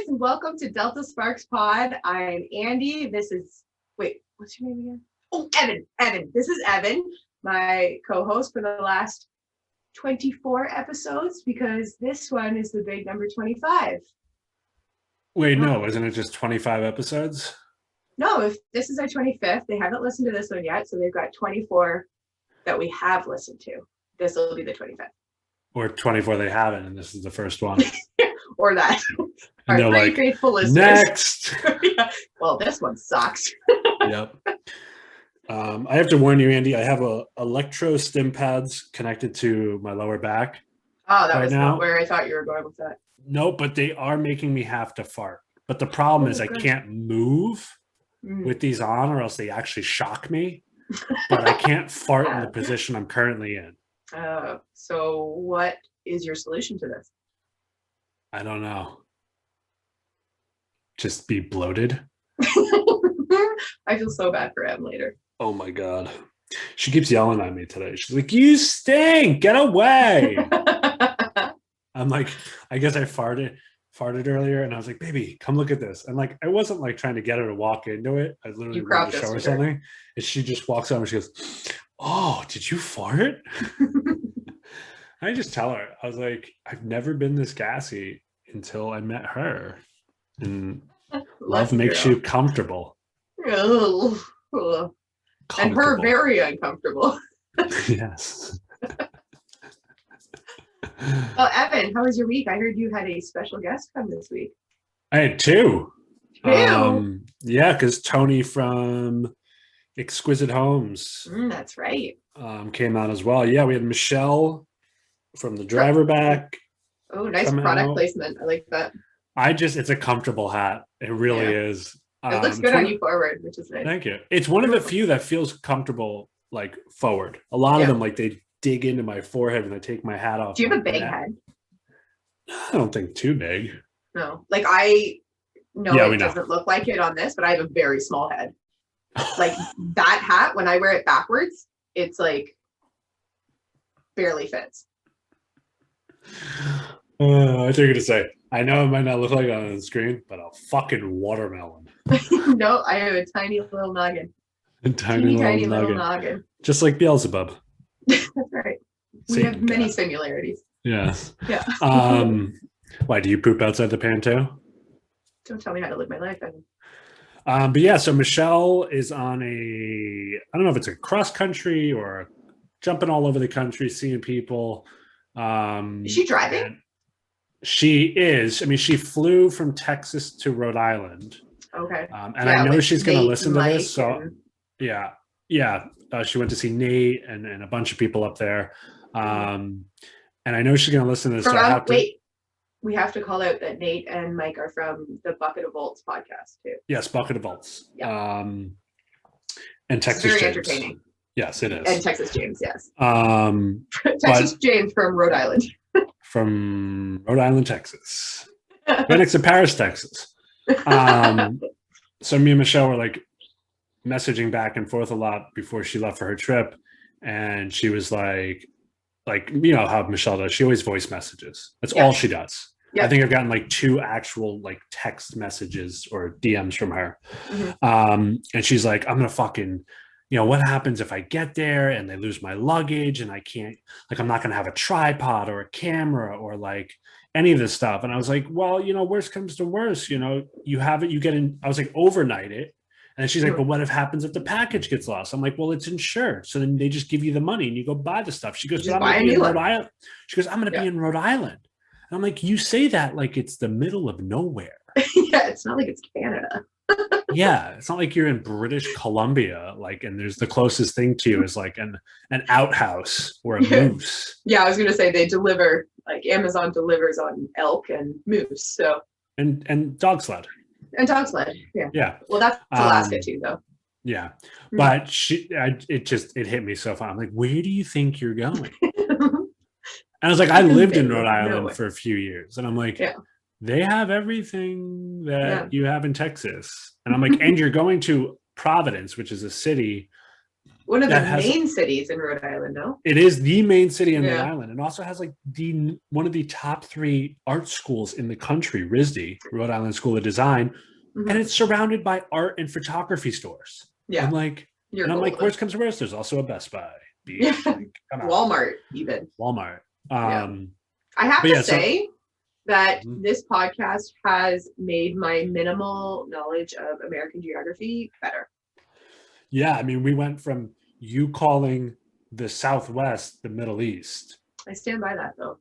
guys, welcome to Delta Sparks Pod. I'm Andie. What's your name again? Oh, Evan. This is Evan, my co-host for the last 24 episodes, because this one is the big number 25. Wait, no, isn't it just 25 episodes? No, if this is our 25th, they haven't listened to this one yet, so they've got 24 that we have listened to. This will be the 25th. Or 24 they haven't, and this is the first one. Or that. And they're like, faithful listeners. Next! Yeah. Well, this one sucks. Yep. I have to warn you, Andie, I have electro stim pads connected to my lower back. Oh, that was not where I thought you were going with that. No, but they are making me have to fart. But the problem is I can't move with these on, or else they actually shock me. But I can't fart in the position I'm currently in. So what is your solution to this? I don't know. Just be bloated. I feel so bad for Em later. Oh my God. She keeps yelling at me today. She's like, you stink, get away. I'm like, I guess I farted earlier, and I was like, baby, come look at this. And like, I wasn't like trying to get her to walk into it. I literally went to show her something, and she just walks over and she goes, oh, did you fart? I just tell her, I was like, I've never been this gassy until I met her. And love makes you comfortable. And her very uncomfortable. Yes. Well, Evan, how was your week? I heard you had a special guest come this week. I had two. Yeah, because Tony from X-Quisite Homes. That's right. Came out as well. Yeah, we had Michelle from the Driverback. Oh, nice product placement. I like that. It's a comfortable hat. It really is. It looks good on you forward, which is nice. Thank you. It's one of the few that feels comfortable, like forward. A lot of them, like they dig into my forehead and I take my hat off. Do you have a big head? I don't think too big. No, like it doesn't look like it on this, but I have a very small head. Like that hat, when I wear it backwards, it's like barely fits. I thought you were gonna say, I know it might not look like it on the screen, but a fucking watermelon. No, I have a tiny little noggin. Tiny little noggin. Just like Beelzebub. That's right. We have many similarities. Yes. Yeah. Why, do you poop outside the pan too? Don't tell me how to live my life, Evan. But yeah, so Michelle is on I don't know if it's a cross country or jumping all over the country, seeing people. Is she driving? She is. I mean, she flew from Texas to Rhode Island. Okay. And I know she's going to listen to this. So yeah. She went to see Nate and a bunch of people up there. And I know she's going to listen to this. We have to call out that Nate and Mike are from the Bucket of Bolts podcast too. Yes, Bucket of Bolts. Yeah. And Texas James. Very entertaining. Yes, it is. And Texas James, yes. Texas James from Rhode Island. From Rhode Island, Texas. Phoenix and Paris, Texas. So me and Michelle were like messaging back and forth a lot before she left for her trip. And she was like, you know how Michelle does. She always voice messages. That's all she does. Yeah. I think I've gotten like 2 actual like text messages or DMs from her. Mm-hmm. And she's like, I'm going to fucking, what happens if I get there and they lose my luggage and I can't, like, I'm not going to have a tripod or a camera or like any of this stuff. And I was like, well, worst comes to worst, you have it, you get in, I was like, overnight it. And she's like, but what happens if the package gets lost? I'm like, well, it's insured. So then they just give you the money and you go buy the stuff. She goes, but I'm going to be in Rhode Island. She goes, I'm going to be in Rhode Island. And I'm like, you say that like it's the middle of nowhere. Yeah, it's not like it's Canada. Yeah, it's not like you're in British Columbia, like, and there's the closest thing to you is like an outhouse or a moose. Yeah, I was gonna say they deliver, like Amazon delivers on elk and moose, so and dog sled. And dog sled, yeah. Yeah. Well, that's Alaska too, though. Yeah, but it hit me so far. I'm like, where do you think you're going? And I was like, I lived in Rhode Island for a few years, and I'm like, they have everything that you have in Texas. And I'm like, and you're going to Providence, which is a city One of the that has main cities in Rhode Island, no? it is the main city in Rhode Yeah. Island, and also has like one of the top 3 art schools in the country, RISD, Rhode Island School of Design, and Mhm. it's surrounded by art and photography stores. Yeah. And like, You're and I'm like, golden. worst comes to worst, there's also a Best Buy, Beach, Yeah. like, come on. Walmart, even. Walmart. Yeah. I have but to yeah, so- say that Mhm. this podcast has made my minimal knowledge of American geography better. Yeah, I mean, we went from you calling the Southwest the Middle East. I stand by that, though.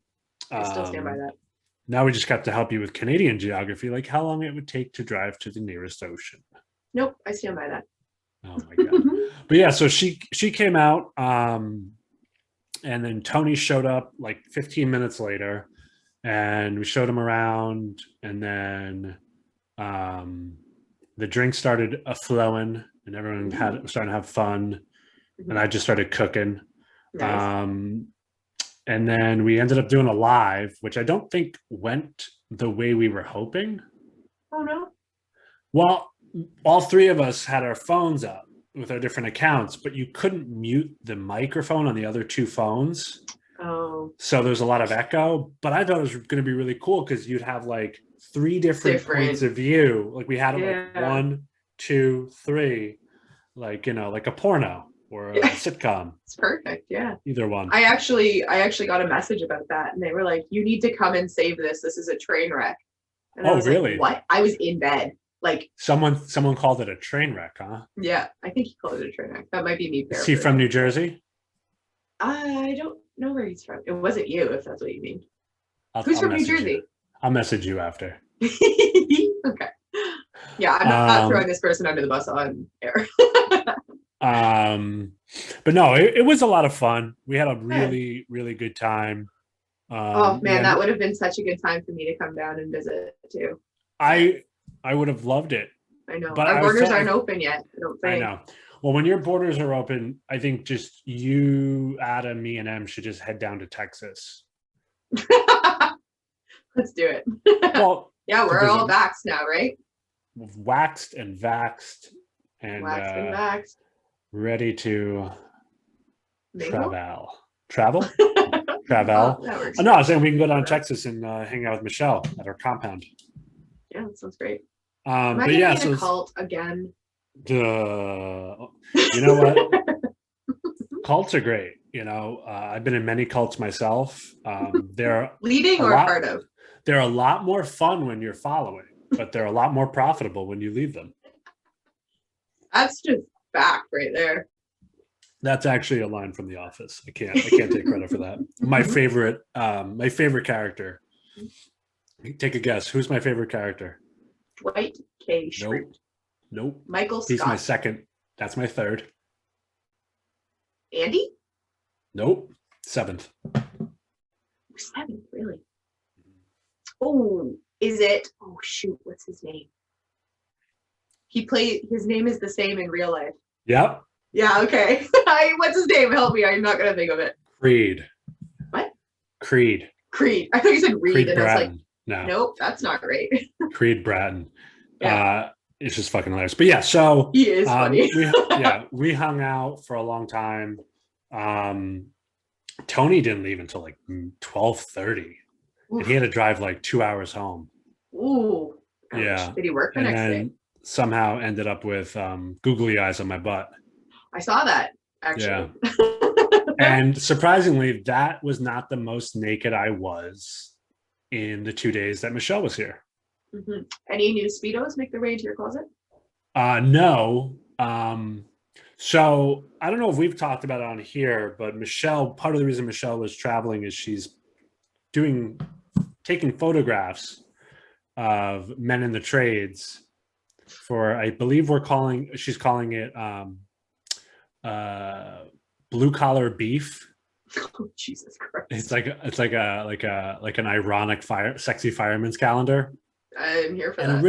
I still stand by that. Now we just got to help you with Canadian geography, like how long it would take to drive to the nearest ocean. Nope, I stand by that. Oh my god! But yeah, so she came out, and then Tony showed up like 15 minutes later, and we showed him around, and then the drink started flowing, and everyone was starting to have fun, and I just started cooking. Nice. And then we ended up doing a live, which I don't think went the way we were hoping. Oh, no? Well, all 3 of us had our phones up with our different accounts, but you couldn't mute the microphone on the other 2 phones. Oh. So there's a lot of echo, but I thought it was going to be really cool because you'd have like 3 different points of view. Like we had like 1, 2, 3, like, you know, like a porno or a sitcom. It's perfect. Yeah. Either one. I actually got a message about that, and they were like, "You need to come and save this. This is a train wreck." And I was really? like, what? I was in bed. Like someone called it a train wreck, huh? Yeah, I think he called it a train wreck. That might be me. Is he from New Jersey? I don't know where he's from. It wasn't you, if that's what you mean. Who's I'll from New Jersey? I'll message you after. Okay. Yeah, I'm not throwing this person under the bus on air. But no, it was a lot of fun. We had a really, really good time. Oh man, that would have been such a good time for me to come down and visit too. I would have loved it. I know, but our borders aren't open yet. I don't think. I know. Well, when your borders are open, I think just you, Adam, me, and Em should just head down to Texas. Let's do it. Well, yeah, we're all vaxxed now, right? Waxed and vaxxed and waxed and vaxxed. Ready to Mingle? travel. Oh, that works. No, I was saying we can go down to Texas and hang out with Michelle at her compound. Yeah, that sounds great. Am I getting in a cult again? You know what? Cults are great. You know, I've been in many cults myself. They're leading or part of. They're a lot more fun when you're following, but they're a lot more profitable when you leave them. That's just fact right there. That's actually a line from The Office. I can't take credit for that. My favorite character. Take a guess. Who's my favorite character? Dwight K. Schrute. Nope. Michael Scott. He's my second. That's my third. Andie? Nope. 7th. 7th, really? Oh, is it? Oh shoot, what's his name? His name is the same in real life. Yep. Yeah, okay. What's his name? Help me. I'm not gonna think of it. Creed. What? Creed. I thought you said Reed, Creed and Bratton. I was like, no. Nope, that's not right. Creed Bratton. Yeah. It's just fucking hilarious. But yeah, so he is funny. we hung out for a long time. Tony didn't leave until like 12:30, and he had to drive like 2 hours home. Ooh. Yeah. Did he work the next day? Somehow ended up with googly eyes on my butt. I saw that, actually. Yeah. And surprisingly, that was not the most naked I was in the 2 days that Michelle was here. Mm-hmm. Any new Speedos make their way into your closet? No. So I don't know if we've talked about it on here, but part of the reason Michelle was traveling is she's taking photographs of men in the trades for, I believe she's calling it blue collar beef. Oh, Jesus Christ. It's like an ironic sexy fireman's calendar. I'm here for that. And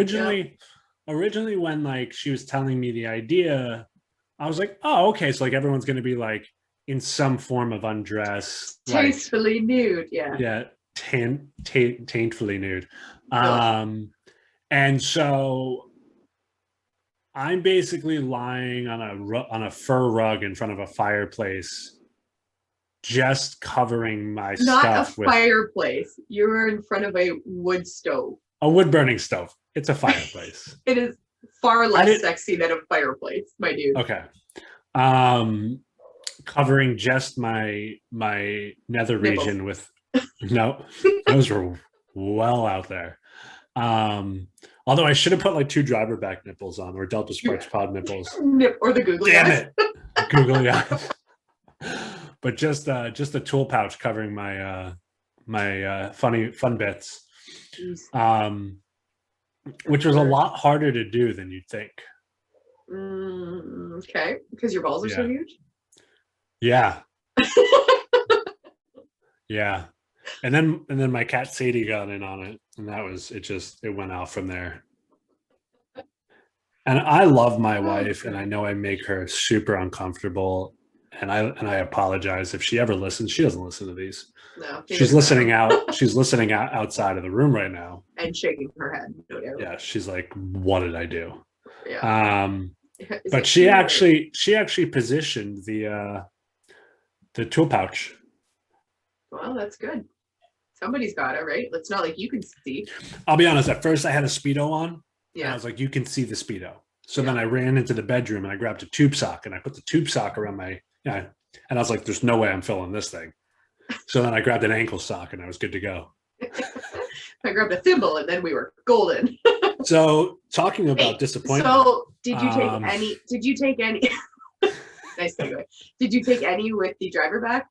originally when like she was telling me the idea, I was like, oh, okay. So like everyone's going to be like in some form of undress. Tastefully nude. Yeah. Yeah. Taintfully nude. And so I'm basically lying on a fur rug in front of a fireplace, just covering my Not stuff a with fireplace. You're in front of a wood stove. a wood burning stove. It's a fireplace. It is far less sexy than a fireplace, my dude. Okay. Covering just my nether Nipples. region with no, those were well out there. Although I should have put like 2 Driverback nipples on, or Delta Sparks Pod nipples. Or the googly Damn eyes. it, googly eyes. But just a tool pouch covering my fun bits. Which was a lot harder to do than you'd think. Okay, because your balls are so huge. Yeah. Yeah. And then my cat Sadie got in on it, and that was it. It went out from there. And I love my wife, and I know I make her super uncomfortable. And I apologize if she ever listens. She doesn't listen to these. No, she's listening out. She's listening outside of the room right now and shaking her head. No doubt. Yeah, she's like, "What did I do?" Yeah. But she actually positioned the tool pouch. Well, that's good. Somebody's got it, right? It's not like you can see. I'll be honest. At first, I had a Speedo on. Yeah. And I was like, "You can see the Speedo." So then I ran into the bedroom and I grabbed a tube sock and I put the tube sock around my and I was like, "There's no way I'm filling this thing." So then I grabbed an ankle sock and I was good to go. I grabbed a thimble and then we were golden. So talking about disappointment. So did you take any? Did you take any? Nice segue. Did you take any with the Driverback?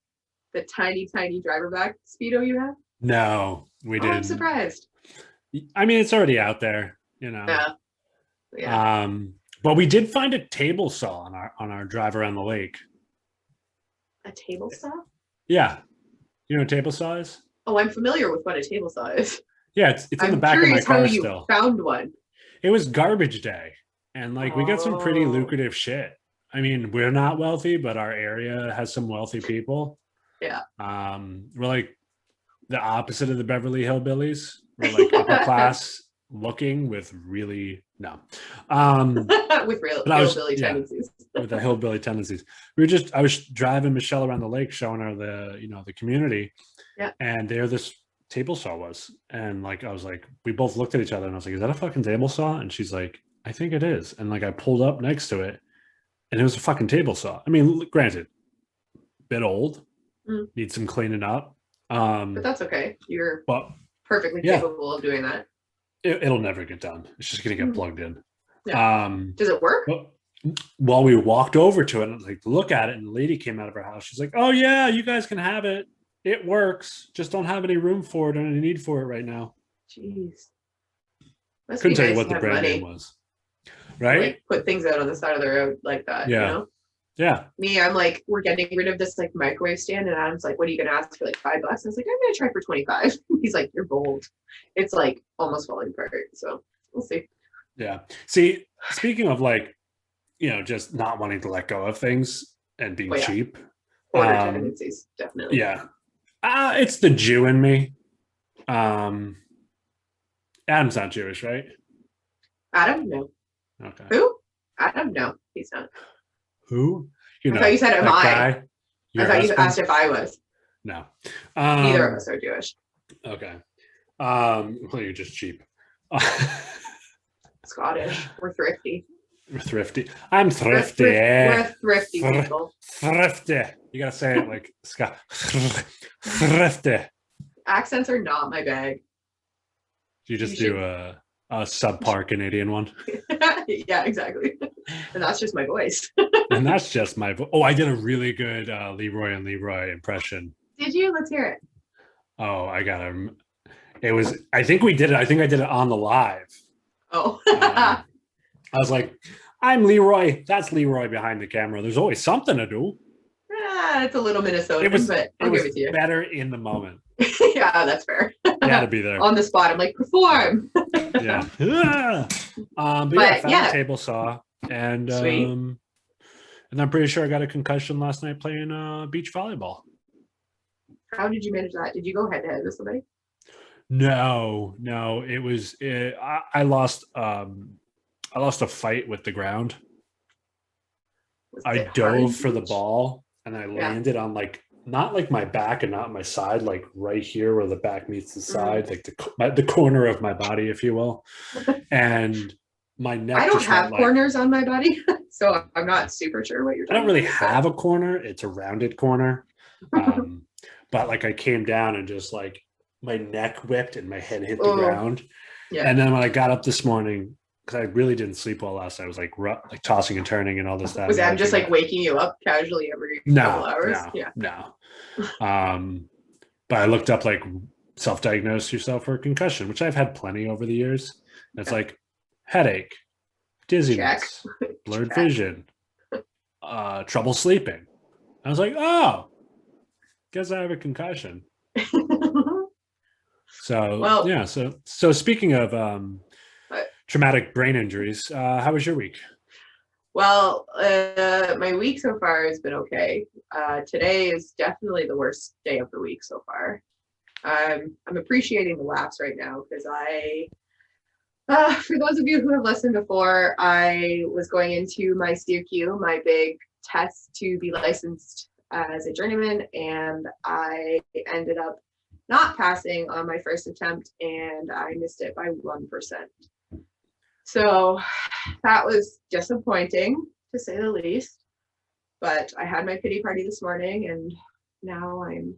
The tiny Driverback Speedo you have? No, we didn't. I'm surprised. I mean, it's already out there, you know. Yeah. But we did find a table saw on our drive around the lake. A table saw? Yeah. You know what a table saw is? Oh, I'm familiar with what a table saw is. Yeah, it's in the back of my car still. How you found one. It was garbage day. And like we got some pretty lucrative shit. I mean, we're not wealthy, but our area has some wealthy people. Yeah. We're like the opposite of the Beverly Hillbillies. We're like upper class looking with really with real hillbilly tendencies. With the hillbilly tendencies. I was driving Michelle around the lake showing her the community. Yeah. And there this table saw was. And like I was like, we both looked at each other and I was like, "Is that a fucking table saw?" And she's like, "I think it is." And like I pulled up next to it and it was a fucking table saw. I mean, granted, bit old, needs some cleaning up. But that's okay. You're perfectly capable of doing that. It'll never get done. It's just gonna get plugged in. Yeah. Does it work? Well, we walked over to it and like look at it, and the lady came out of her house. She's like, "Oh yeah, you guys can have it. It works. Just don't have any room for it or any need for it right now." Jeez. Couldn't tell you what the brand name was. Right? Like put things out on the side of the road like that. Yeah. You know? Yeah. Me, I'm like, we're getting rid of this like microwave stand, and Adam's like, "What are you gonna ask for? Like $5?" I was like, "I'm gonna try for 25." He's like, "You're bold." It's like almost falling apart. So we'll see. Yeah. See, speaking of like, just not wanting to let go of things and being cheap. Hoarder tendencies, definitely. Yeah. It's the Jew in me. Adam's not Jewish, right? Adam, no. Okay. Who? Adam, no, he's not. Who? I thought you said, "Am I?" Guy, I thought you asked if I was. No. Neither of us are Jewish. Okay. Well, you're just cheap. Scottish. We're thrifty. We're thrifty. I'm thrifty. We're thrifty people. Thrifty. You gotta say it like Scott. Thrifty. Accents are not my bag. You just do a subpar Canadian one. Yeah, exactly. And that's just my voice. And that's just my voice. Oh, I did a really good Leroy and Leroy impression. Did you? Let's hear it. Oh, I got him. It was. I think we did it. I think I did it on the live. Oh. I was like, "I'm Leroy. That's Leroy behind the camera. There's always something to do." It's a little Minnesota, but I'll give it to you. Better in the moment. Yeah, that's fair. You had to be there on the spot. I'm like, perform. Yeah. But yeah, I found a table saw, and I'm pretty sure I got a concussion last night playing beach volleyball. How did you manage that? Did you go head to head with somebody? No, it was. I lost I lost a fight with the ground. Was I it hard dove to for the reach? ball and I landed on like not like my back and not my side, like right here where the back meets the side, like the corner of my body, if you will. And my I neck don't just went have like, corners on my body, so I'm not super sure what you're I talking don't really about. have a corner. It's a rounded corner. But like I came down and just like my neck whipped and my head hit the Oh, ground. yeah. And then when I got up this morning, because I really didn't sleep well last night, I was like tossing and turning and all this stuff. Was Em just like waking you up casually every couple hours? No. But I looked up like self-diagnose yourself for a concussion, which I've had plenty over the years. It's like headache, dizziness, blurred vision, trouble sleeping. I was like, oh, guess I have a concussion. So Well, yeah, so speaking of traumatic brain injuries, how was your week? Well, my week so far has been okay. Today is definitely the worst day of the week so far. I'm appreciating the laughs right now because for those of you who have listened before, I was going into my COQ, my big test to be licensed as a journeyman, and I ended up not passing on my first attempt, and I missed it by 1%. So that was disappointing, to say the least. But I had my pity party this morning, and now I'm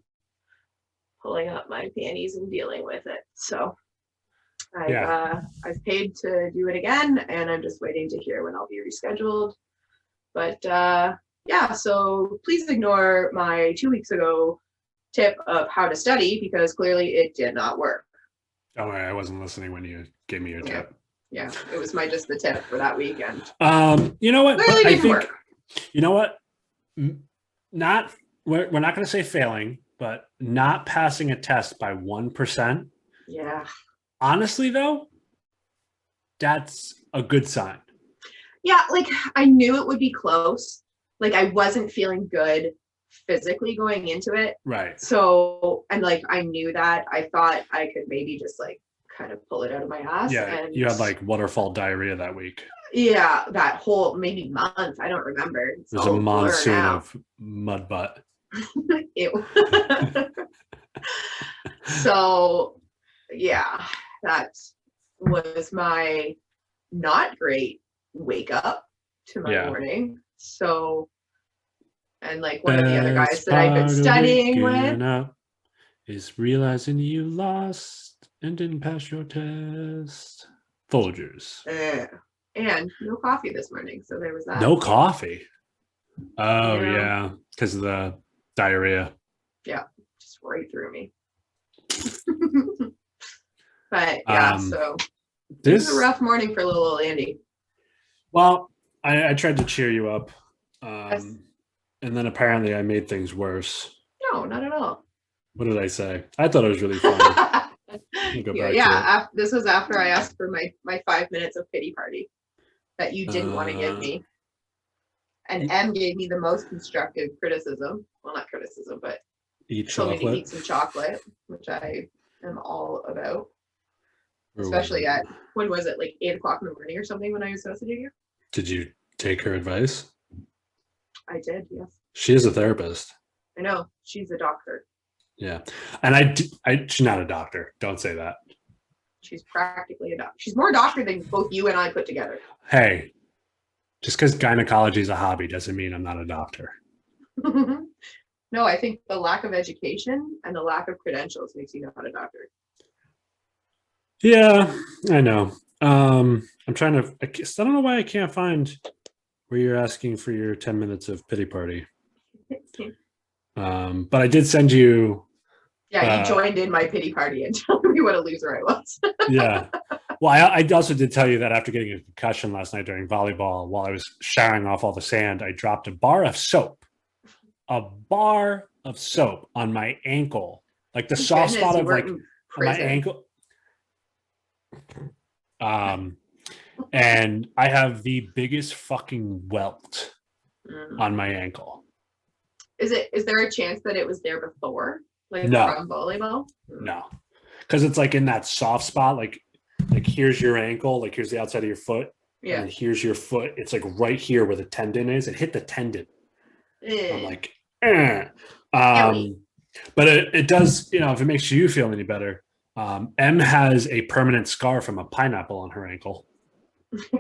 pulling up my panties and dealing with it. So I've paid to do it again, and I'm just waiting to hear when I'll be rescheduled. But yeah, so please ignore my 2 weeks ago tip of how to study because clearly it did not work. Oh, I wasn't listening when you gave me your tip. Yeah, it was just the tip for that weekend. You know what? Clearly didn't work. You know what? We're not going to say failing, but not passing a test by 1%. Yeah. Honestly, though, that's a good sign. Yeah, like I knew it would be close. Like I wasn't feeling good physically going into it. Right. So, and like I knew that. I thought I could maybe just like kind of pull it out of my ass. Yeah, and you had like waterfall diarrhea that week. Yeah, that whole maybe month. I don't remember. It was a monsoon of mud butt. Ew. So, yeah, that was my not great wake up to my morning. So, and like one of the other guys that I've been studying with is realizing you lost and didn't pass your test. Folgers. And no coffee this morning, so there was that. No coffee. Oh yeah, because of the diarrhea. Yeah, just right through me. But yeah, so this is a rough morning for little old Andie. Well, I tried to cheer you up, and then apparently I made things worse. No, not at all. What did I say? I thought it was really funny. This was after I asked for my 5 minutes of pity party that you didn't want to give me. And M gave me the most constructive criticism. Well, not criticism, but told me to eat some chocolate, which I am all about. Especially at, when was it, like 8 o'clock in the morning or something when I was messaging you? Did you take her advice? I did, yes. She is a therapist. I know. She's a doctor. Yeah. And she's not a doctor. Don't say that. She's practically a doctor. She's more a doctor than both you and I put together. Hey, just because gynecology is a hobby doesn't mean I'm not a doctor. No, I think the lack of education and the lack of credentials makes you not a doctor. Yeah, I know. I'm trying to, I don't know why I can't find where you're asking for your 10 minutes of pity party. But I did send you. Yeah, you joined in my pity party and told me what a loser I was. Yeah. Well, I also did tell you that after getting a concussion last night during volleyball, while I was showering off all the sand, I dropped a bar of soap on my ankle, like the soft spot of like on my ankle. And I have the biggest fucking welt on my ankle. Is there a chance that it was there before? Like no. From volleyball? No. Because it's like in that soft spot, like here's your ankle, like here's the outside of your foot, Yeah. then here's your foot. It's like right here where the tendon is. It hit the tendon. I'm like, eh. But it does, if it makes you feel any better. M has a permanent scar from a pineapple on her ankle.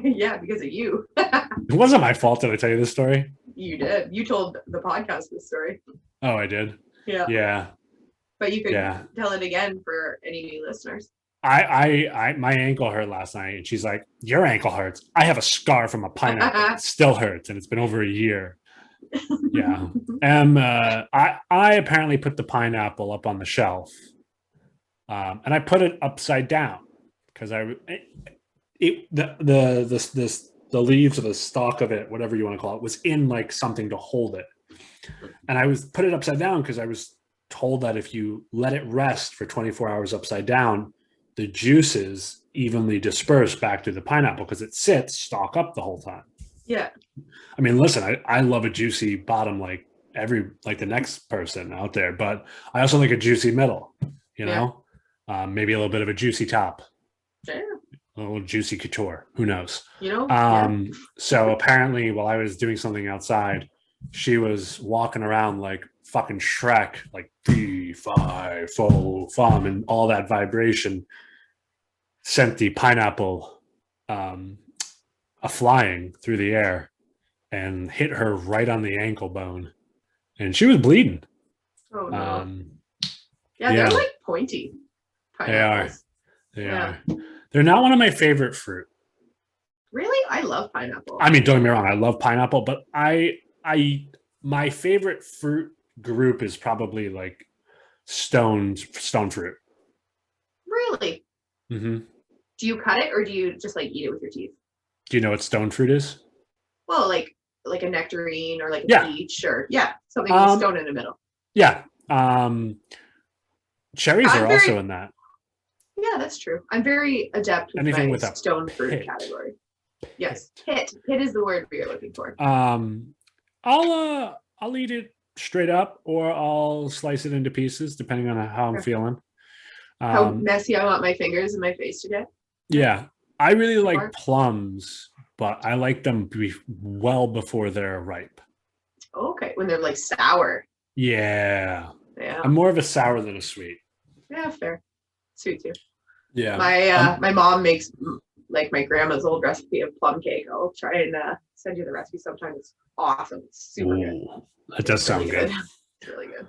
Yeah, because of you. It wasn't my fault. Did I tell you this story? You did. You told the podcast this story. Oh, I did. Yeah. Yeah. But you could tell it again for any new listeners. My ankle hurt last night, and she's like, "Your ankle hurts." I have a scar from a pineapple. It still hurts, and it's been over a year. Yeah. I apparently put the pineapple up on the shelf, and I put it upside down because the leaves or the stalk of it, whatever you want to call it, was in like something to hold it, and I was put it upside down because I was told that if you let it rest for 24 hours upside down, the juices evenly disperse back to the pineapple because it sits stalk up the whole time. Yeah. I mean, listen, I love a juicy bottom like the next person out there, but I also like a juicy middle, maybe a little bit of a juicy top. Yeah. A little juicy couture. Who knows? So apparently while I was doing something outside, she was walking around like fucking Shrek, like 3, 5, 4, 5, and all that vibration sent the pineapple flying through the air and hit her right on the ankle bone, and she was bleeding. Oh no! They're like pointy. Pineapples. They are. They're not one of my favorite fruit. Really, I love pineapple. I mean, don't get me wrong, I love pineapple, but my favorite fruit group is probably like stone fruit. Really? Mm-hmm. Do you cut it or do you just like eat it with your teeth? Do you know what stone fruit is? Well, like a nectarine or like a peach or something with stone in the middle. Yeah. Cherries are also in that. Yeah, that's true. I'm very adept with anything with a stone fruit category. Yes, pit is the word we are looking for. I'll eat it straight up, or I'll slice it into pieces depending on how I'm feeling. How messy I want my fingers and my face to get. Yeah, I really like plums, but I like them well before they're ripe. Okay, when they're like sour. Yeah. I'm more of a sour than a sweet. Yeah, fair. Sweet too. Yeah. My mom makes like my grandma's old recipe of plum cake. I'll try and send you the recipe sometime. It's awesome. It's super good. That does sound good. It's really good.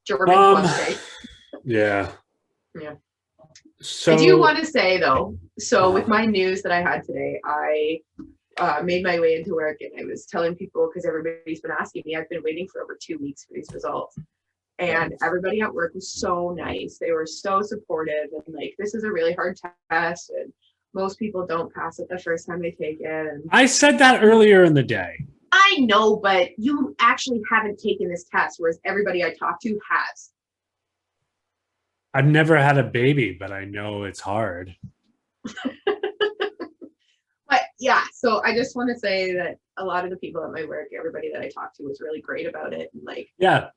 German plum cake. Yeah. Yeah. So I do want to say though, with my news that I had today, I made my way into work and I was telling people, because everybody's been asking me, I've been waiting for over 2 weeks for these results. And everybody at work was so nice. They were so supportive and like, this is a really hard test and most people don't pass it the first time they take it. And I said that earlier in the day. I know, but you actually haven't taken this test, whereas everybody I talk to has. I've never had a baby, but I know it's hard. But yeah, so I just want to say that a lot of the people at my work, everybody that I talked to was really great about it. And like,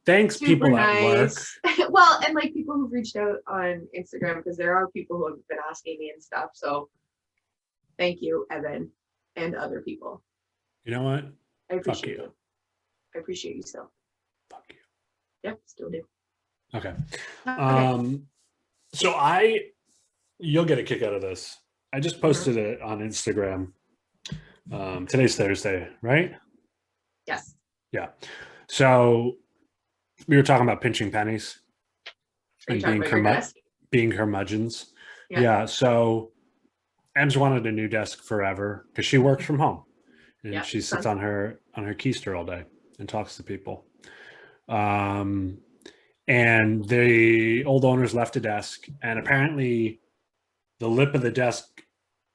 thanks people nice. At work. Well, and like people who've reached out on Instagram, because there are people who have been asking me and stuff. So thank you, Evan, and other people. You know what? I appreciate you. I appreciate you still. Fuck you. Yep, still do. Okay. So you'll get a kick out of this. I just posted it on Instagram. Today's Thursday, right? Yes. Yeah. So we were talking about pinching pennies and being curmudgeons. Yeah. So Em's wanted a new desk forever because she works from home and she sits on her keister all day and talks to people. And the old owners left a desk, and apparently the lip of the desk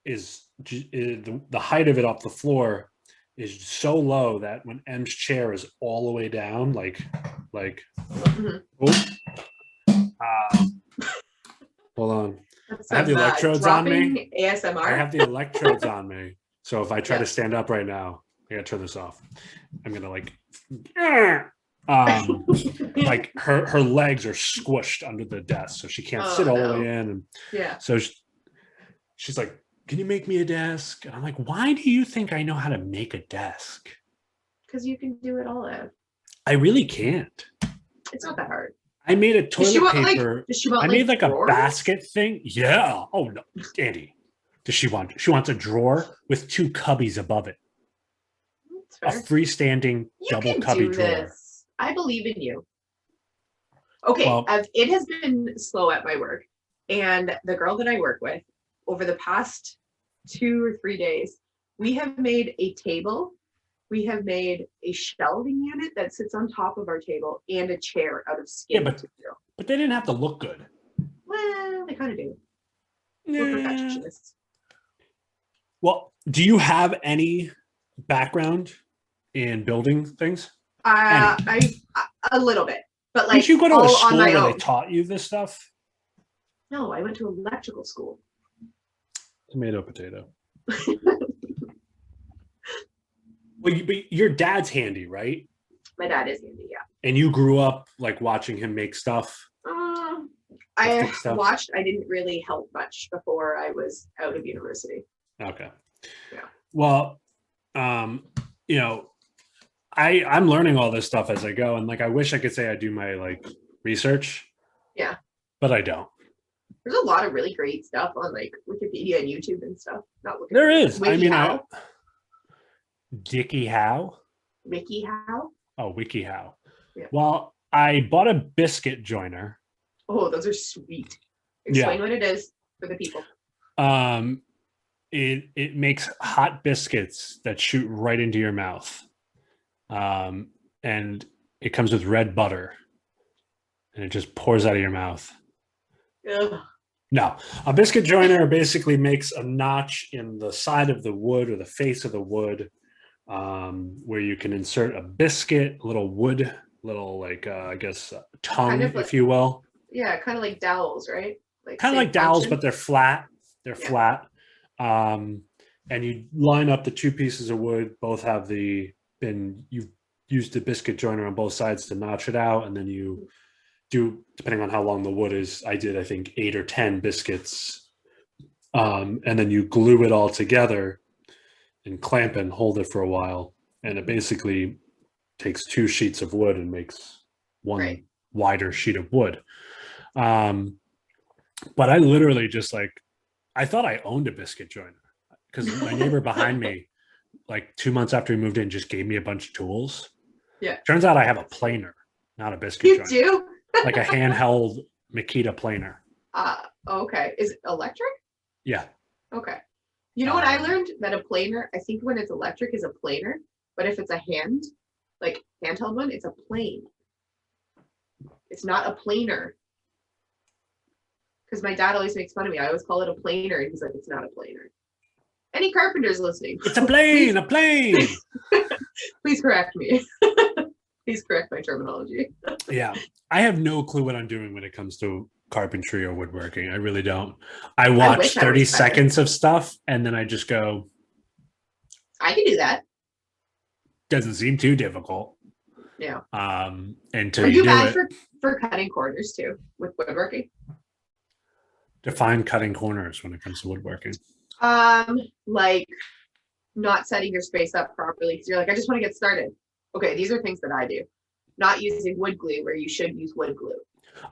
is the height of it off the floor is so low that when M's chair is all the way down, hold on. I have the electrodes on me. ASMR. I have the electrodes on me. So if I try to stand up right now, I gotta turn this off. I'm gonna like her legs are squished under the desk, so she can't sit all the way in. And so she's like can you make me a desk? And I'm like, why do you think I know how to make a desk? Because you can do it all, Ev. I really can't. It's not that hard. I made a Does she toilet want paper. does she want I made like a drawers? basket thing. Yeah. Oh no, Andie. Does she want? She wants a drawer with 2 cubbies above it. A That's fair. freestanding You double can cubby do drawer. this. I believe in you. Okay, Well, it has been slow at my work, and the girl that I work with, over the past 2 or 3 days, we have made a table, we have made a shelving unit that sits on top of our table, and a chair out of skin Yeah, material. but they didn't have to look good. Well, they kind of do. We're perfectionists. Well, do you have any background in building things? I a little bit, but like Did you go to a all school on my where own. they taught you this stuff? No, I went to electrical school. Tomato, potato. Well, but your dad's handy, right? My dad is handy, yeah. And you grew up like watching him make stuff. I Fix stuff. watched. I didn't really help much before I was out of university. Okay. Yeah. Well, you know, I'm learning all this stuff as I go, and like I wish I could say I do my like research. Yeah. But I don't. There's a lot of really great stuff on like Wikipedia and YouTube and stuff. Not Wikipedia. There is. I mean, WikiHow. Dicky How? WikiHow. Oh, WikiHow. Yeah. Well, I bought a biscuit joiner. Oh, those are sweet. Explain what it is for the people. It makes hot biscuits that shoot right into your mouth. And it comes with red butter. And it just pours out of your mouth. Ugh. No, a biscuit joiner basically makes a notch in the side of the wood or the face of the wood, where you can insert a biscuit, a little wood, little like I guess tongue, Kind of like, if you will. Yeah, kind of like dowels, right? Like Kind of same like dowels, function. but they're flat. They're flat. And you line up the 2 pieces of wood. Both have you've used the biscuit joiner on both sides to notch it out, and then you do, depending on how long the wood is, I did, I think, 8 or 10 biscuits. And then you glue it all together and clamp it and hold it for a while. And it basically takes 2 sheets of wood and makes one wider sheet of wood. But I literally just like, I thought I owned a biscuit joiner because my neighbor behind me, like 2 months after he moved in, just gave me a bunch of tools. Yeah. Turns out I have a planer, not a biscuit joiner. You do? Like a handheld Makita planer. Okay. Is it electric? Yeah. Okay. You know what I learned? That a planer, I think when it's electric is a planer, but if it's a handheld one, it's a plane. It's not a planer. Because my dad always makes fun of me. I always call it a planer, and he's like, it's not a planer. Any carpenters listening? It's a plane, a plane. Please correct me. Please correct my terminology. Yeah. I have no clue what I'm doing when it comes to carpentry or woodworking. I really don't. I watch 30 seconds of stuff and then I just go, I can do that. Doesn't seem too difficult. Yeah. And Are you bad for cutting corners too with woodworking? Define cutting corners when it comes to woodworking. Like not setting your space up properly because you're like, I just want to get started. Okay, these are things that I do. Not using wood glue where you should use wood glue.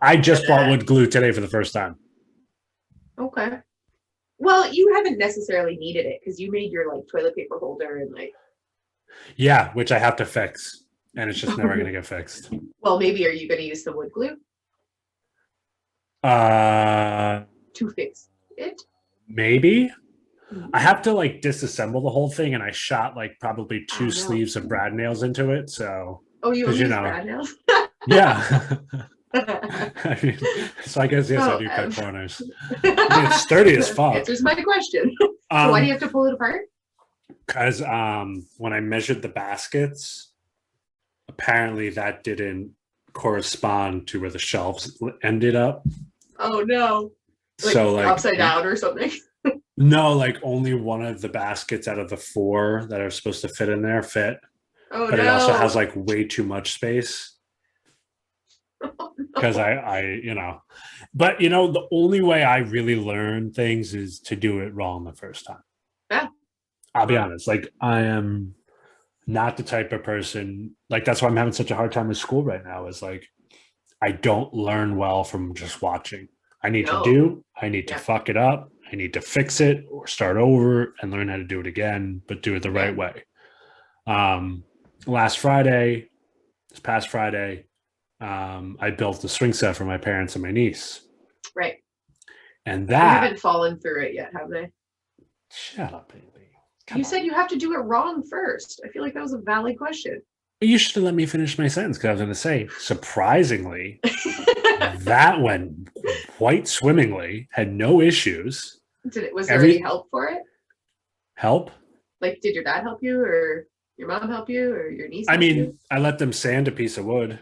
I just bought wood glue today for the first time. Okay. Well, you haven't necessarily needed it because you made your like toilet paper holder and like. Yeah, which I have to fix, and it's just never going to get fixed. Well, maybe are you going to use the wood glue to fix it? Maybe. I have to like disassemble the whole thing, and I shot like probably 2 sleeves of brad nails into it. So. Oh, you use brad nails? Yeah. I mean, so I guess yes, I do cut corners. I mean, it's sturdy as fuck. Answers my question. So why do you have to pull it apart? Because when I measured the baskets, apparently that didn't correspond to where the shelves ended up. Oh no! Like, so like upside down or something. No, like only one of the baskets out of the 4 that are supposed to fit in there fit. Oh, but it also has like way too much space. because but the only way I really learn things is to do it wrong the first time. Yeah. I'll be honest. Like, I am not the type of person, like, that's why I'm having such a hard time with school right now, is like, I don't learn well from just watching. I need to fuck it up. I need to fix it or start over and learn how to do it again, but do it the right way. This past Friday, I built a swing set for my parents and my niece. Right. And they haven't fallen through it yet, have they? Shut up, baby. You said you have to do it wrong first. I feel like that was a valid question. You should have let me finish my sentence, because I was going to say, surprisingly, that went quite swimmingly, had no issues. Was there any help for it? Help? Like, did your dad help you, or your mom help you, or your niece? I let them sand a piece of wood.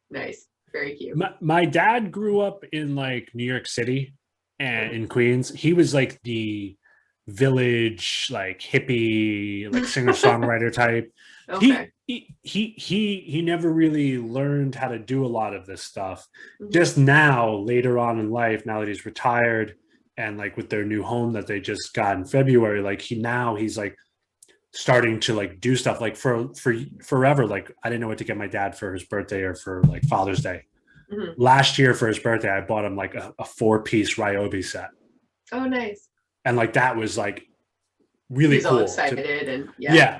Nice. Very cute. My dad grew up in like New York City and in Queens. He was like the village, like hippie, like singer-songwriter type. Okay. He never really learned how to do a lot of this stuff. Just now, later on in life, now that he's retired, and like with their new home that they just got in February, like he's like starting to like do stuff. Like for forever, like I didn't know what to get my dad for his birthday or for like Father's Day. Last year for his birthday, I bought him like a 4-piece Ryobi set. Oh, nice. And like that was like really he's cool. All excited and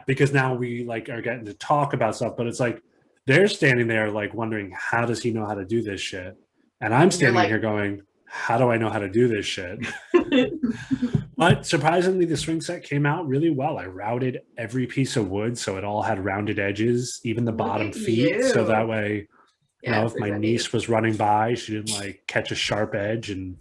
because now we like are getting to talk about stuff, but it's like they're standing there like wondering, how does he know how to do this shit? And I'm standing here going, how do I know how to do this shit? But surprisingly, the swing set came out really well. I routed every piece of wood so it all had rounded edges, even the bottom feet. So that way, if my niece was running by, she didn't like catch a sharp edge. And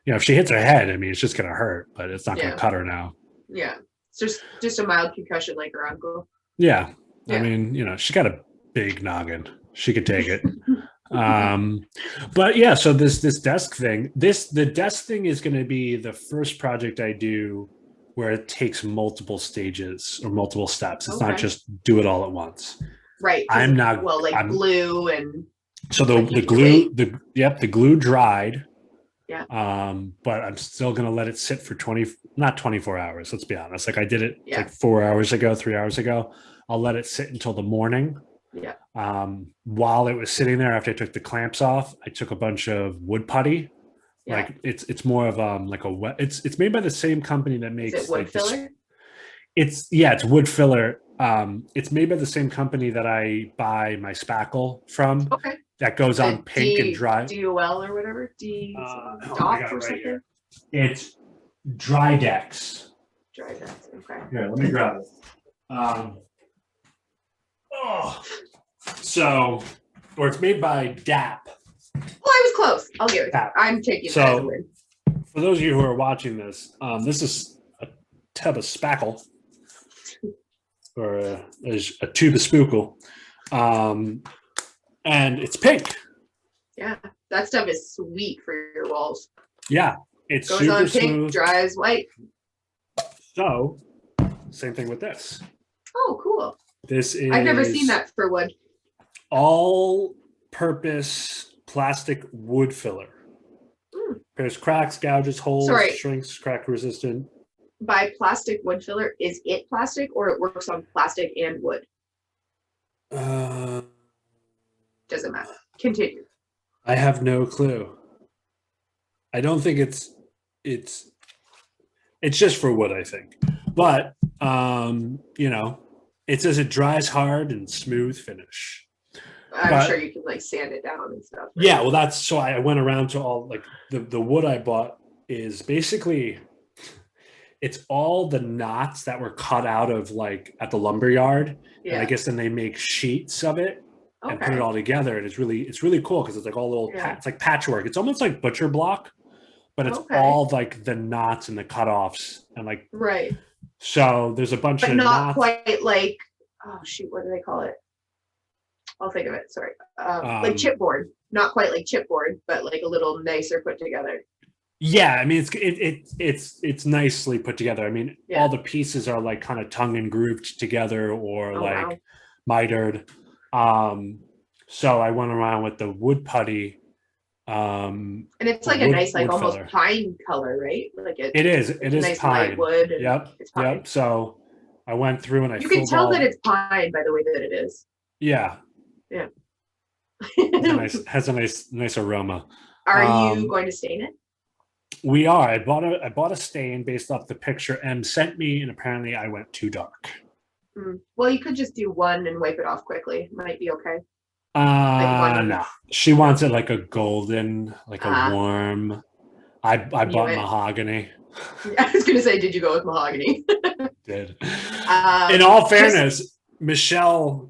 if she hits her head, I mean, it's just gonna hurt, but it's not gonna cut her now. Yeah, it's just a mild concussion like her uncle. Yeah. I mean, she got a big noggin. She could take it. But yeah, so this desk thing, the desk thing is going to be the first project I do where it takes multiple stages or multiple steps. It's not just do it all at once. Right. I'm not glue and so the glue dried. Yeah. But I'm still going to let it sit for not 24 hours. Let's be honest. Like I did it like 3 hours ago. I'll let it sit until the morning. Yeah. While it was sitting there, after I took the clamps off, I took a bunch of wood putty. Yeah. Like it's more of like it's made by the same company that makes Is it wood filler? It's wood filler. It's made by the same company that I buy my spackle from. Okay. That goes on pink and dry. DOL or whatever. DOC or something. Here. It's Driverback. Driverback. Okay. Here, let me grab it. Or it's made by DAP. Well, I was close. I'll give it. I'm taking that as a win. For those of you who are watching this, this is a tub of spackle, or a tube of spookle, and it's pink. Yeah, that stuff is sweet for your walls. Yeah, it's goes super on pink, smooth. dries white. So, same thing with this. Oh, cool. This is. I've never seen that for wood. All-purpose plastic wood filler. Repairs cracks, gouges, holes, shrinks, crack resistant. By plastic wood filler, is it plastic or it works on plastic and wood? Doesn't matter. Continue. I have no clue. I don't think it's just for wood, I think. But it says it dries hard and smooth finish. I'm sure you can like sand it down and stuff. Right? Yeah, well so I went around to all like the wood I bought is basically it's all the knots that were cut out of like at the lumber yard. Yeah. And I guess then they make sheets of it and put it all together. And it's really cool because it's like all little it's like patchwork. It's almost like butcher block, but it's all like the knots and the cutoffs and like So there's a bunch of not knots. Quite like what do they call it? I'll think of it. Sorry, like chipboard. Not quite like chipboard, but like a little nicer put together. Yeah, I mean it's nicely put together. I mean all the pieces are like kind of tongue and grooved together or mitered. So I went around with the wood putty. And it's like a nice, like almost filler. pine color, right? Like It is. it's It is nice pine. light wood. And Yep. it's pine. Yep. So I went through and I You can filled tell all. that it's pine by the way that it is. Yeah. Yeah. Has a nice aroma. Are you going to stain it? We are. I bought a stain based off the picture M sent me, and apparently I went too dark. Well, you could just do one and wipe it off quickly. Might be okay. Like No. She wants it like a golden, like a warm. I bought mahogany. I was gonna say, did you go with mahogany? Did. In all fairness, Michelle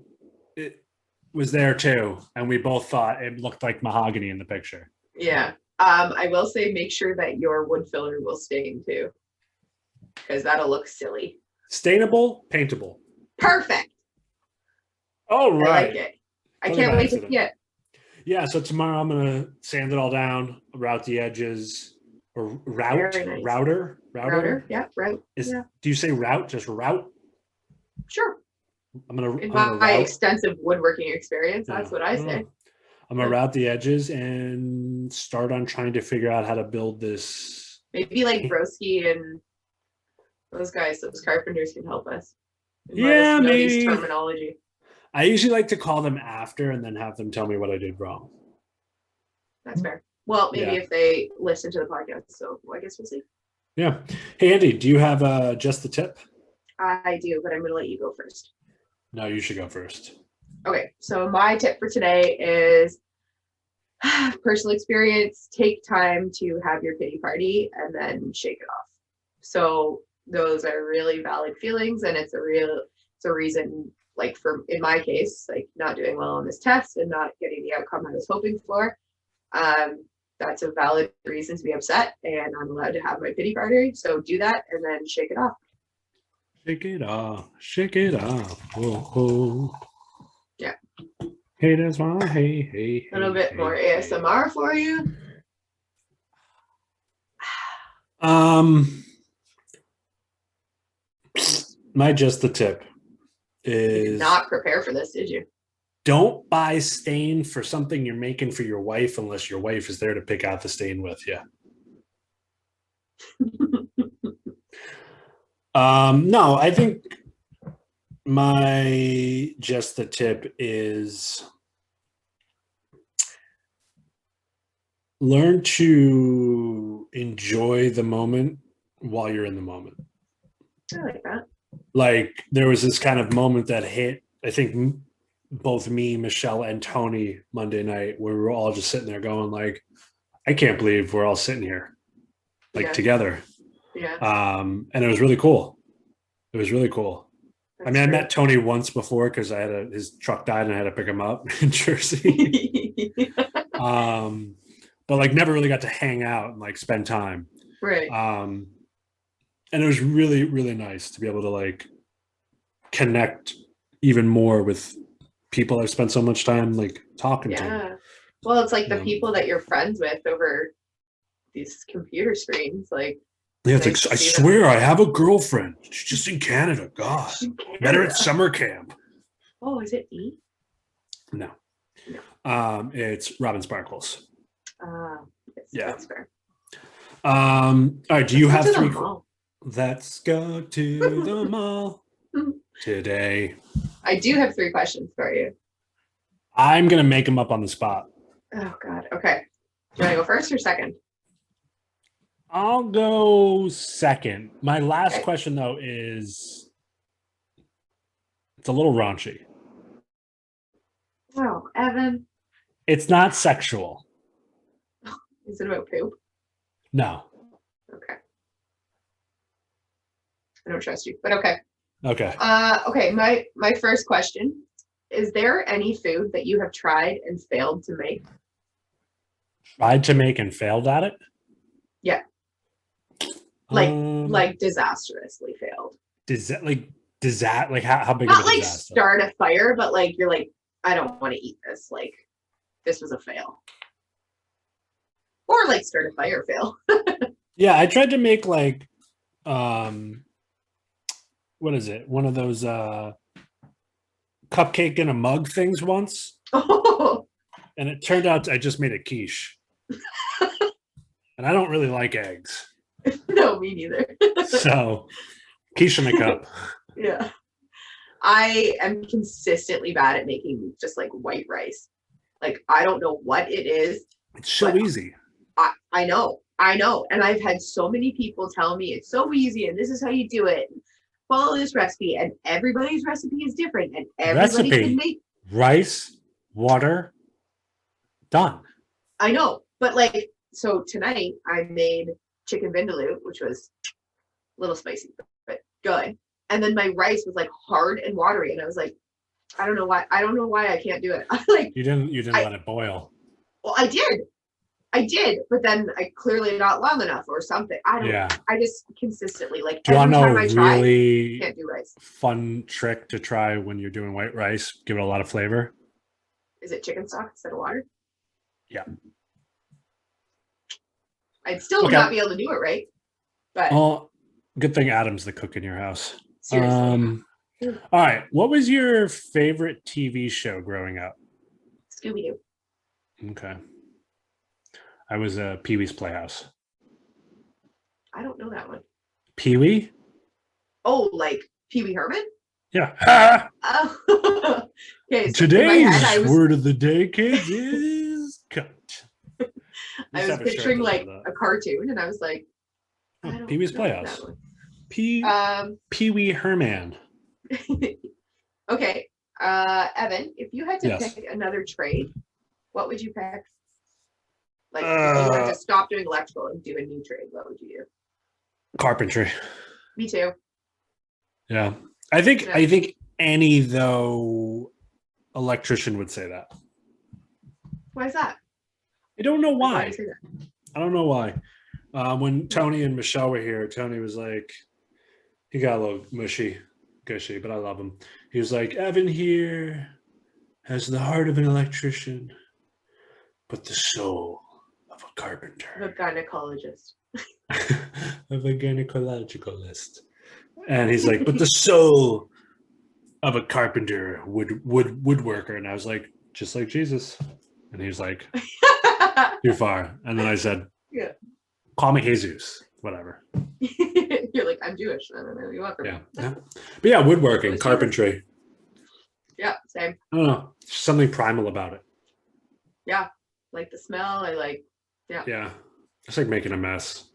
was there too, and we both thought it looked like mahogany in the picture. Yeah. I will say, make sure that your wood filler will stain too, because that'll look silly. Stainable, paintable. Perfect. All right. I like it. I can't wait to see it. Yeah, so tomorrow I'm gonna sand it all down, route the edges, or router. Yeah, route. Do you say route? Just route? Sure. I'm gonna in my extensive woodworking experience, that's what I say. I'm gonna route the edges and start on trying to figure out how to build this. Maybe like Broski and those guys, those carpenters can help us. Yeah, maybe terminology. I usually like to call them after and then have them tell me what I did wrong. That's fair. Well, maybe if they listen to the podcast, so I guess we'll see. Yeah. Hey, Andie, do you have just the tip? I do, but I'm going to let you go first. No, you should go first. Okay, so my tip for today is personal experience. Take time to have your pity party and then shake it off. So those are really valid feelings, and it's a reason, like in my case, like not doing well on this test and not getting the outcome I was hoping for. That's a valid reason to be upset, and I'm allowed to have my pity party. So do that and then shake it off. Shake it off. Shake it off. Oh, oh. Yeah. Hey, that's why. Hey. A little bit more ASMR for you. My just the tip is, you did not prepare for this, did you? Don't buy stain for something you're making for your wife unless your wife is there to pick out the stain with you. No, I think my just the tip is learn to enjoy the moment while you're in the moment. I like that. Like there was this kind of moment that hit, I think both me, Michelle, and Tony Monday night, where we were all just sitting there going like, I can't believe we're all sitting here like together. Yeah. And it was really cool. It was really cool. That's I mean, I met Tony once before because his truck died and I had to pick him up in Jersey. But like never really got to hang out and like spend time. Right. And it was really, really nice to be able to like connect even more with people I've spent so much time like talking to. Yeah. Well, it's like the people that you're friends with over these computer screens. Like, yeah, it's like, I swear I have a girlfriend. She's just in Canada. God. Met her at summer camp. Oh, is it E? No. It's Robin Sparkles. Yeah. That's fair. All right. Do you have three? Let's go to the mall today. I do have 3 questions for you. I'm going to make them up on the spot. Oh, God. Okay. Do you want to go first or second? I'll go second. My last question, though, is it's a little raunchy. Oh, Evan. It's not sexual. Is it about poop? No. Okay. I don't trust you, but okay. Okay. Okay. My first question: is there any food that you have tried and failed to make? Tried to make and failed at it? Yeah. Like disastrously failed. Does that like how big Not of a like disaster? Start a fire, but like you're like, I don't want to eat this. Like this was a fail. Or like start a fire fail. Yeah, I tried to make like what is it? One of those cupcake in a mug things once. Oh, and it turned out I just made a quiche. And I don't really like eggs. no, me neither. So quiche in a cup. Yeah. I am consistently bad at making just like white rice. Like, I don't know what it is. It's so easy. I know. And I've had so many people tell me it's so easy and this is how you do it. Follow this recipe, and everybody's recipe is different, and everybody can make rice, water, done. I know, but like, so tonight I made chicken vindaloo, which was a little spicy, but good. And then my rice was like hard and watery, and I was like, I don't know why I can't do it. Like, you didn't let it boil. Well, I did, but then I clearly not long enough or something. I don't know. I just consistently, like, do you every time know I try, really can't do rice. Fun trick to try when you're doing white rice, give it a lot of flavor? Is it chicken stock instead of water? Yeah. I'd still not be able to do it right. But good thing Adam's the cook in your house. Seriously. All right. What was your favorite TV show growing up? Scooby-Doo. Okay. I was Pee-wee's Playhouse. I don't know that one. Pee-wee? Oh, like Pee-wee Herman? Yeah. Oh. Okay. So today's word of the day, kids, is cut. I was picturing like a cartoon, and I was like, Pee-wee's Playhouse. Pee-wee Herman. Okay. Evan, if you had to pick another trade, what would you pick? Like, if you had to stop doing electrical and do a new trade, what would you do? Carpentry. Me too. Yeah. I think any, though, electrician would say that. Why is that? I don't know why. I don't know why. When Tony and Michelle were here, Tony was like, he got a little gushy, but I love him. He was like, Evan here has the heart of an electrician, but the soul of a carpenter. Of a gynecologist. Of a gynecologist. And he's like, but the soul of a carpenter, woodworker. And I was like, just like Jesus. And he was like, you're far. And then I said, yeah, call me Jesus, whatever. You're like, I'm Jewish. I don't know what you want from me. Yeah. But yeah, woodworking, carpentry. Yeah, same. I don't know. There's something primal about it. Yeah. Like the smell. Yeah. It's like making a mess.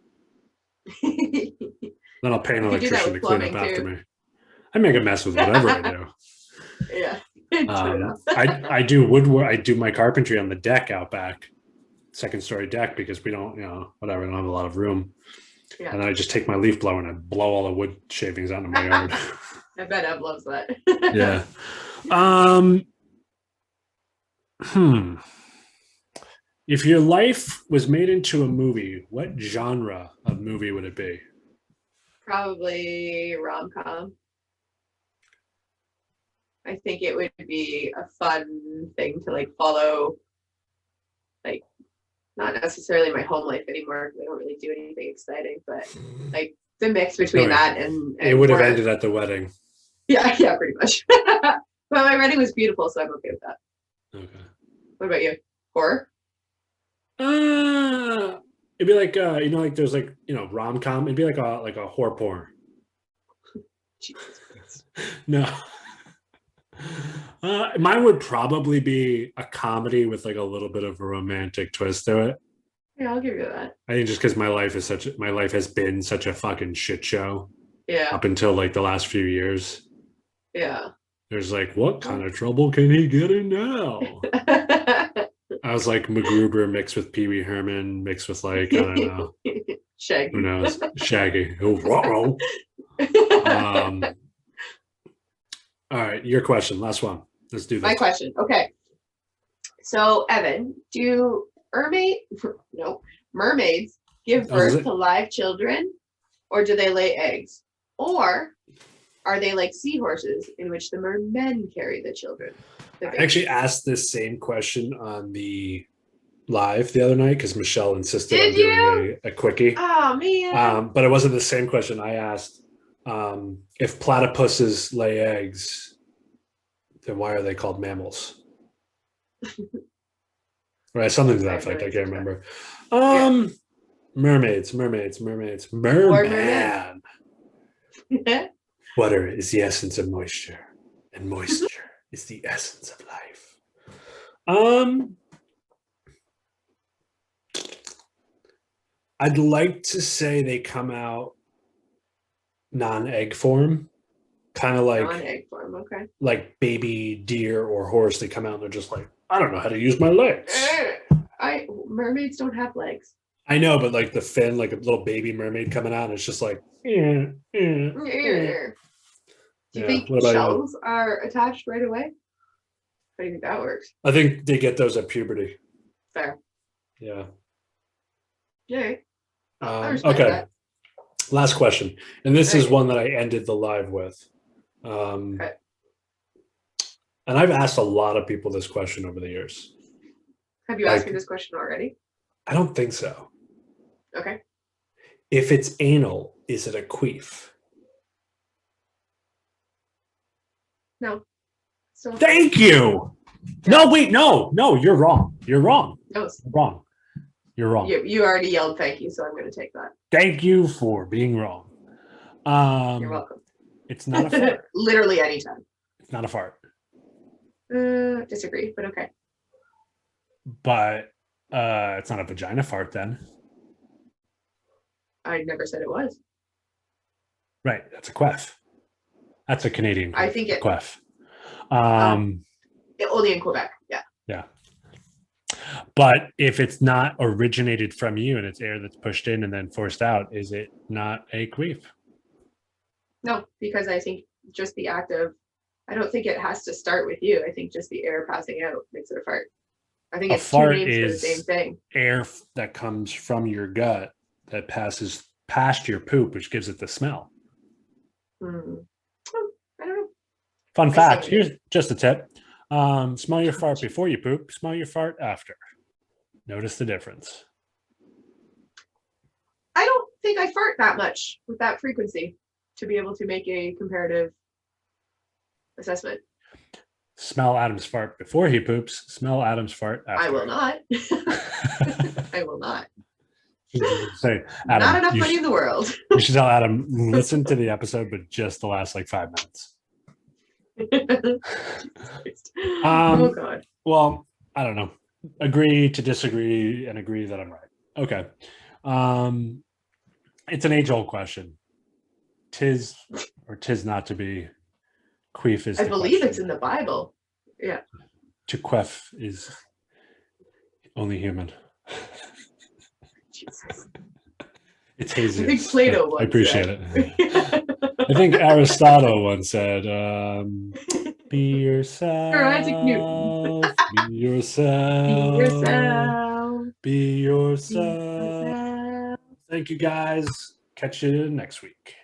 Then I'll pay an electrician to clean up after me. I make a mess with whatever I do. Yeah. I do woodwork. I do my carpentry on the deck out back, second story deck, because we don't, whatever, we don't have a lot of room. Yeah. And then I just take my leaf blower and I blow all the wood shavings out of my yard. I bet Ev loves that. Yeah. If your life was made into a movie, what genre of movie would it be? Probably rom-com. I think it would be a fun thing to like follow, like not necessarily my home life anymore because I don't really do anything exciting, but like the mix between that and it would have ended at the wedding. Yeah, pretty much. But my wedding was beautiful, so I'm okay with that. Okay. What about you? Horror? It'd be like like there's like rom-com. It'd be like a horror porn. Jesus Christ. No. Mine would probably be a comedy with like a little bit of a romantic twist to it. Yeah, I'll give you that. I think just because my life has been such a fucking shit show. Yeah. Up until like the last few years. Yeah. There's like, what kind of trouble can he get in now? I was like MacGruber mixed with Pee-wee Herman mixed with like, I don't know. Shaggy. Who knows? Shaggy. Oh, ruh-roh. All right, your question. Last one. Let's do this. My question. Okay. So, Evan, do mermaids give birth to live children, or do they lay eggs? Or are they like seahorses in which the mermen carry the children? I actually asked this same question on the live the other night because Michelle insisted on doing a quickie. Oh, man. But it wasn't the same question. I asked if platypuses lay eggs, then why are they called mammals? Right, something to that I have no effect. I answer can't to that. remember. Mermaids. More mermaids. Merman. Water is the essence of moisture, and moisture is the essence of life. I'd like to say they come out non-egg form, kind of Non-egg form. Okay. like baby deer or horse. They come out and they're just like, I don't know how to use my legs. Mermaids don't have legs. I know, but like the fin, like a little baby mermaid coming out, and it's just like, Do you think what about shells you? are attached right away? How do you think that works? I think they get those at puberty. Fair. Yeah. Yeah. I respect Okay. that. Last question, and this is Okay. one that I ended the live with. Okay. And I've asked a lot of people this question over the years. Have you asked me this question already? I don't think so. Okay. If it's anal, is it a queef? No. So Thank you. Yeah. No, wait, no, you're wrong. You're wrong. No. You're wrong. You already yelled thank you, so I'm going to take that. Thank you for being wrong. You're welcome. It's not a fart. Literally anytime. It's not a fart. Disagree, but okay. But it's not a vagina fart then. I never said it was. Right, that's a queef. That's a Canadian queef. I think it queef. Only in Quebec. Yeah. Yeah. But if it's not originated from you and it's air that's pushed in and then forced out, is it not a queef? No, because I think just the act of, I don't think it has to start with you. I think just the air passing out makes it a fart. I think it's two names for the same thing. Air that comes from your gut that passes past your poop, which gives it the smell. I don't know. Fun fact, here's just a tip. Smell your fart before you poop, smell your fart after. Notice the difference. I don't think I fart that much with that frequency to be able to make a comparative assessment. Smell Adam's fart before he poops, smell Adam's fart after. I will not. I will not. Say, Adam, not enough money in the world. You should tell Adam, listen to the episode, but just the last like 5 minutes. Oh God. Well, I don't know. Agree to disagree and agree that I'm right. Okay. It's an age-old question. Tis or tis not to be. Queef is. I believe it's in the Bible. Yeah. To queef is only human. Jesus. It's hazy. I think Plato once I appreciate said. it. I think Aristotle once said, be yourself. Or Isaac Newton. Be yourself. Be yourself. Be yourself. Be yourself. Thank you guys. Catch you next week.